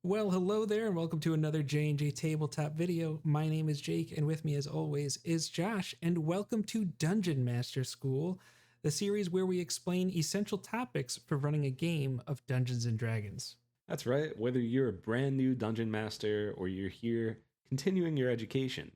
Well, hello there, and welcome to another J&J Tabletop video. My name is Jake, and with me, as always, is Josh, and welcome to Dungeon Master School, the series where we explain essential topics for running a game of Dungeons & Dragons. That's right, whether you're a brand new dungeon master or you're here continuing your education,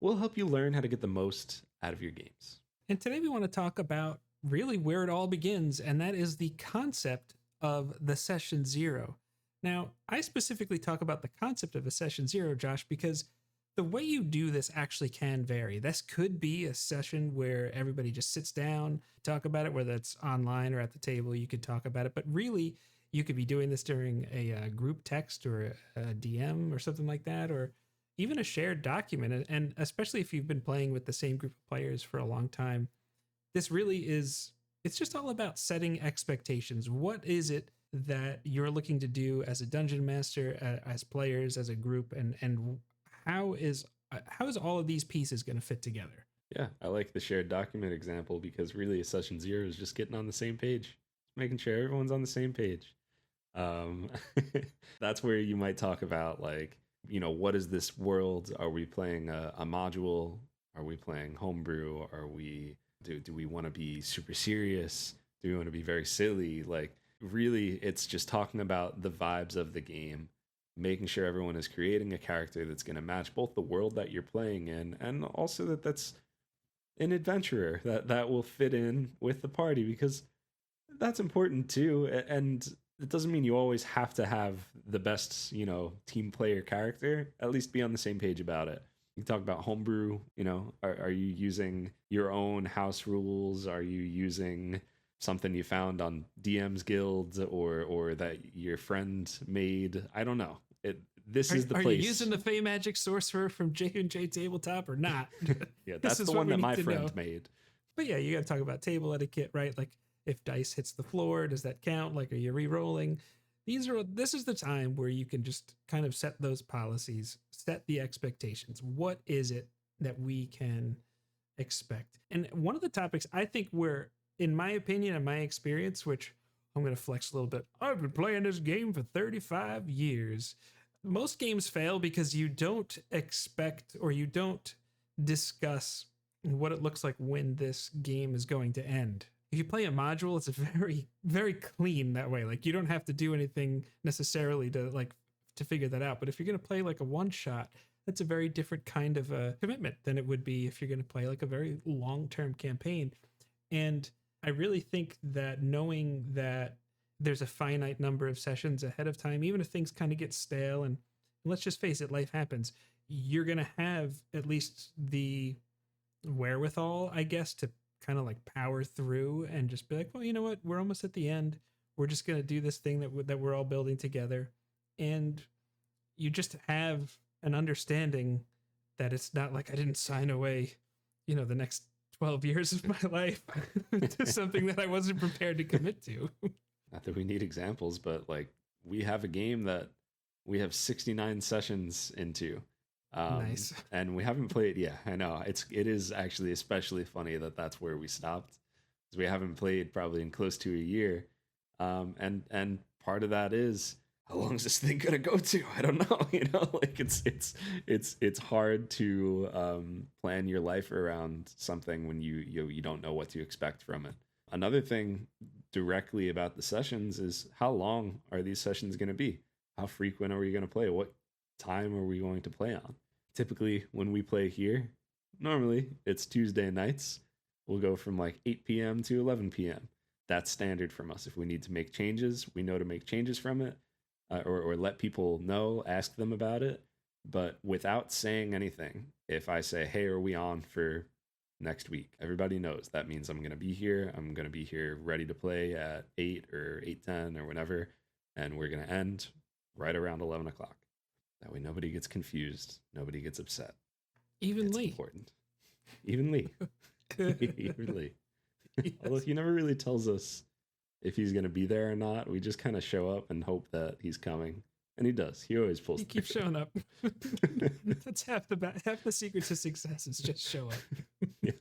we'll help you learn how to get the most out of your games. And today we want to talk about really where it all begins, and that is the concept of the Session Zero. Now, I specifically talk about the concept of a Session Zero, Josh, because the way you do this actually can vary. This could be a session where everybody just sits down, talk about it, whether it's online or at the table, you could talk about it. But really, you could be doing this during a group text or a DM or something like that, or even a shared document. And especially if you've been playing with the same group of players for a long time, this really is, it's just all about setting expectations. What is it that you're looking to do as a dungeon master, as players, as a group, and how is all of these pieces going to fit together? Yeah, I like the shared document example because really a session zero is just getting on the same page, making sure everyone's on the same page. That's where you might talk about what is this world? Are we playing a module? Are we playing homebrew? Do we want to be super serious? Do we want to be very silly? Really, it's just talking about the vibes of the game, making sure everyone is creating a character that's going to match both the world that you're playing in and also that's an adventurer that will fit in with the party, because that's important too. And it doesn't mean you always have to have the best, team player character. At least be on the same page about it. You talk about homebrew, are you using your own house rules? Are you using something you found on DM's Guild or that your friend made? I don't know. This is the place. Are you using the Fey Magic Sorcerer from J&J Tabletop or not? Yeah, that's the one that my friend made. But yeah, you got to talk about table etiquette, right? Like, if dice hits the floor, does that count? Like, are you re-rolling? This is the time where you can just kind of set those policies, set the expectations. What is it that we can expect? And one of the topics I think where, in my opinion and my experience, which I'm going to flex a little bit, I've been playing this game for 35 years. Most games fail because you don't expect or you don't discuss what it looks like when this game is going to end. If you play a module, it's a very, very clean that way. Like, you don't have to do anything necessarily to figure that out. But if you're going to play like a one shot, that's a very different kind of a commitment than it would be if you're going to play like a very long-term campaign. And I really think that knowing that there's a finite number of sessions ahead of time, even if things kind of get stale, and let's just face it, life happens, you're going to have at least the wherewithal, I guess, to kind of like power through and just be like, well, you know what? We're almost at the end. We're just going to do this thing that we're all building together. And you just have an understanding that it's not like I didn't sign away, the next 12 years of my life to something that I wasn't prepared to commit to. Not that we need examples, but we have a game that we have 69 sessions into. Nice. And we haven't played. Yeah, I know. It is actually especially funny that that's where we stopped, because we haven't played probably in close to a year. And part of that is, how long is this thing gonna go to? I don't know. It's hard to plan your life around something when you don't know what to expect from it. Another thing directly about the sessions is, how long are these sessions going to be? How frequent are we going to play? What time are we going to play on? Typically, when we play here, normally it's Tuesday nights. We'll go from 8 p.m. to 11 p.m. That's standard from us. If we need to make changes, we know to make changes from it, or let people know, ask them about it. But without saying anything, if I say, hey, are we on for next week? Everybody knows that means I'm going to be here. I'm going to be here ready to play at 8 or 8:10 or whenever. And we're going to end right around 11 o'clock. That way nobody gets confused. Nobody gets upset. Even it's Lee. Important. Even Lee. Even Lee. Yes. Although he never really tells us if he's going to be there or not. We just kind of show up and hope that he's coming. And he does. He always pulls. He keeps showing up. That's half the secret to success is just show up. Yeah.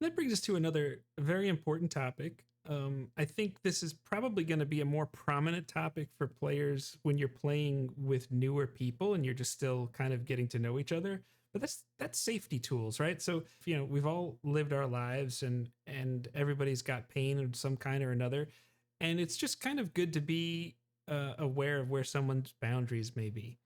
That brings us to another very important topic, I think this is probably going to be a more prominent topic for players when you're playing with newer people and you're just still kind of getting to know each other. But that's safety tools, right? So we've all lived our lives, and everybody's got pain of some kind or another, and it's just kind of good to be aware of where someone's boundaries may be.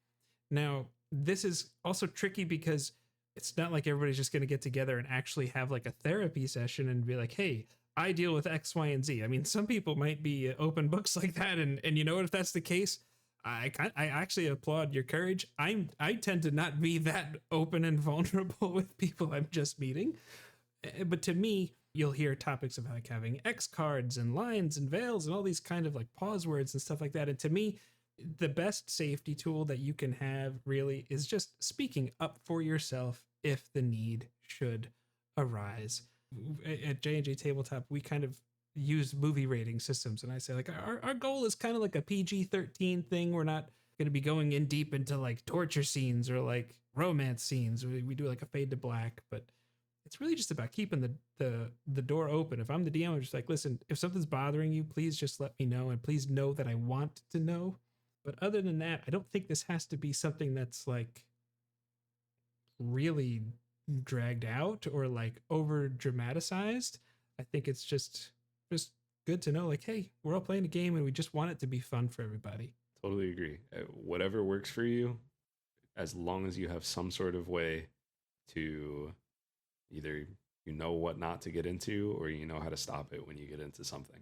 Now, this is also tricky because it's not like everybody's just going to get together and actually have like a therapy session and be like, hey, I deal with X, Y, and Z. I mean, some people might be open books like that, and you know what? If that's the case, I actually applaud your courage. I tend to not be that open and vulnerable with people I'm just meeting, but to me, you'll hear topics of like having X cards and lines and veils and all these kind of like pause words and stuff like that. And to me, the best safety tool that you can have really is just speaking up for yourself if the need should arise. At J&J Tabletop, we kind of use movie rating systems, and I say like our goal is kind of like a PG-13 thing. We're not going to be going in deep into like torture scenes or like romance scenes. We do like a fade to black, but it's really just about keeping the door open. If I'm the DM, I'm just like, listen, if something's bothering you, please just let me know, and please know that I want to know. But other than that, I don't think this has to be something that's like really dragged out or like over dramatized. I think it's just good to know like, hey, we're all playing a game and we just want it to be fun for everybody. Totally agree. Whatever works for you, as long as you have some sort of way to either you know what not to get into or you know how to stop it when you get into something.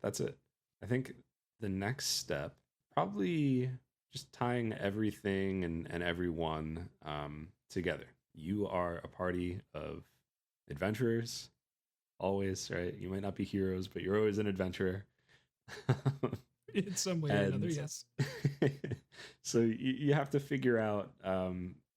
That's it. I think the next step, probably just tying everything and everyone together. You are a party of adventurers, always, right? You might not be heroes, but you're always an adventurer. In some way or another, yes. So you have to figure out,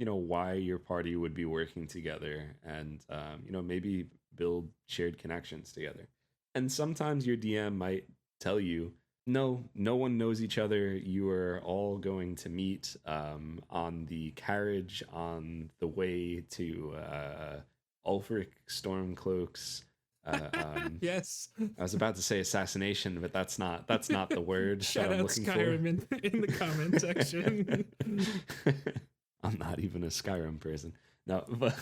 why your party would be working together, and maybe build shared connections together. And sometimes your DM might tell you, no one knows each other. You are all going to meet on the carriage on the way to Ulfric Stormcloak's. Yes, I was about to say assassination, but that's not the word Shout that I'm out looking Skyrim for. in the comment section. I'm not even a Skyrim person. No, but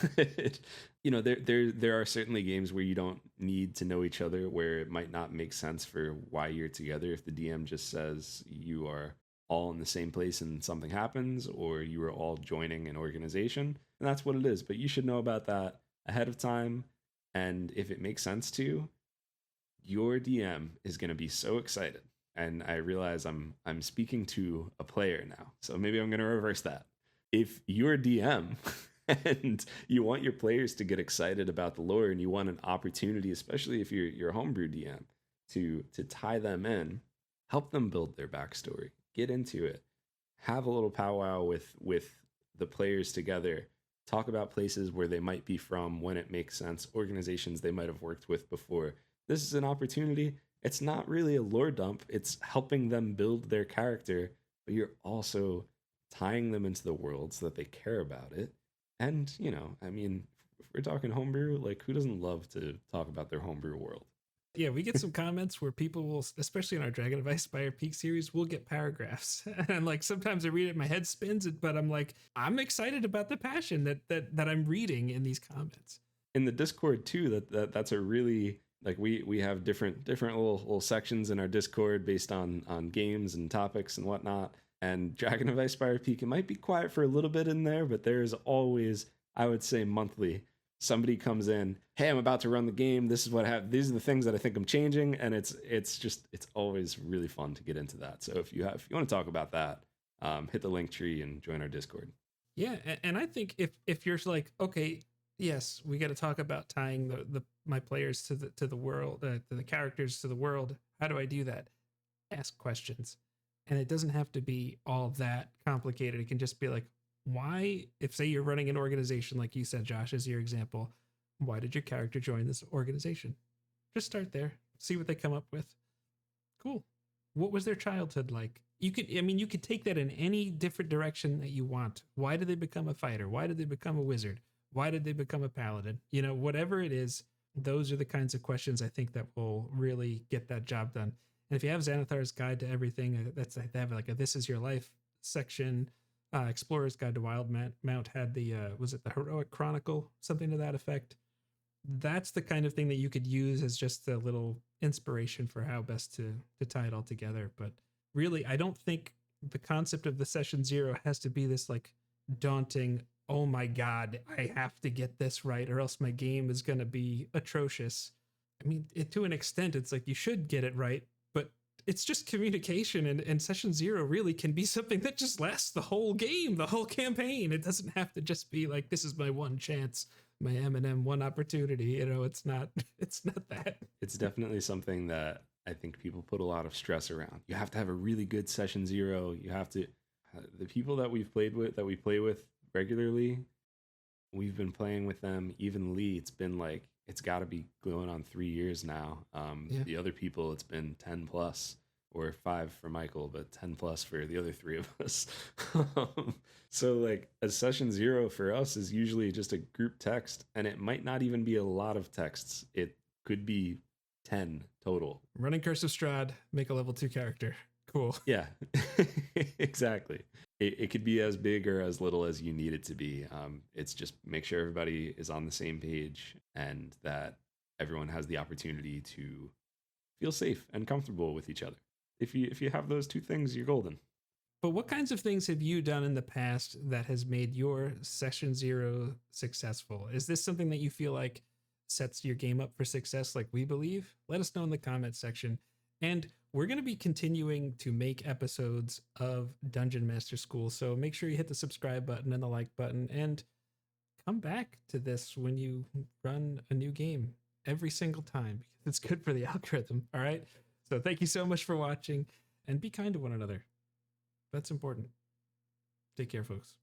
there are certainly games where you don't need to know each other, where it might not make sense for why you're together. If the DM just says you are all in the same place and something happens, or you are all joining an organization, and that's what it is. But you should know about that ahead of time. And if it makes sense to you, your DM is going to be so excited. And I realize I'm speaking to a player now, so maybe I'm going to reverse that. If you're DM and you want your players to get excited about the lore, and you want an opportunity, especially if you're a homebrew DM, to tie them in, help them build their backstory, get into it, have a little powwow with the players together, talk about places where they might be from when it makes sense, organizations they might have worked with before. This is an opportunity. It's not really a lore dump. It's helping them build their character, but you're also tying them into the world so that they care about it. And, if we're talking homebrew, like, who doesn't love to talk about their homebrew world? Yeah, we get some comments where people will, especially in our Dragon Advice Spire Peak series, we'll get paragraphs. And like sometimes I read it, my head spins it, but I'm like, I'm excited about the passion that I'm reading in these comments. In the Discord too, that's a really, like, we have different little sections in our Discord based on games and topics and whatnot. And Dragon Advice Spire Peak, it might be quiet for a little bit in there, but there's always, I would say monthly, somebody comes in, hey, I'm about to run the game, this is what I have, these are the things that I think I'm changing. And it's always really fun to get into that. So if you want to talk about that, hit the link tree and join our Discord. Yeah, and I think if you're like, okay, yes, we got to talk about tying my players to the world, to the characters to the world. How do I do that? Ask questions. And it doesn't have to be all that complicated. It can just be like, why, if say you're running an organization, like you said, Josh, as your example, why did your character join this organization? Just start there, see what they come up with. Cool. What was their childhood like? You could take that in any different direction that you want. Why did they become a fighter? Why did they become a wizard? Why did they become a paladin? Whatever it is, Those are the kinds of questions I think that will really get that job done. And if you have Xanathar's Guide to Everything, that's they have like a This Is Your Life section. Explorer's Guide to Wild Mount had the was it the Heroic Chronicle, something to that effect. That's the kind of thing that you could use as just a little inspiration for how best to tie it all together. But really, I don't think the concept of the session zero has to be this like daunting, oh my god, I have to get this right or else my game is going to be atrocious. I mean, to an extent, it's like you should get it right, but it's just communication, and session zero really can be something that just lasts the whole game, the whole campaign. It doesn't have to just be like, this is my one chance, my M&M one opportunity. You know, it's not that. It's definitely something that I think people put a lot of stress around. You have to have a really good session zero. You have to, the people that we play with regularly, we've been playing with them evenly. It's been like, it's got to be going on 3 years now. The other people, it's been 10 plus, or 5 for Michael, but 10 plus for the other 3 of us. So like a session zero for us is usually just a group text, and it might not even be a lot of texts. It could be 10 total. Running Curse of Strahd, make a level 2 character. Cool. Yeah, exactly. It could be as big or as little as you need it to be. It's just make sure everybody is on the same page and that everyone has the opportunity to feel safe and comfortable with each other. If you have those 2 things, you're golden. But what kinds of things have you done in the past that has made your session zero successful? Is this something that you feel like sets your game up for success like we believe? Let us know in the comments section. And we're going to be continuing to make episodes of Dungeon Master School, so make sure you hit the subscribe button and the like button, and come back to this when you run a new game every single time, because it's good for the algorithm, all right? So thank you so much for watching, and be kind to one another. That's important. Take care, folks.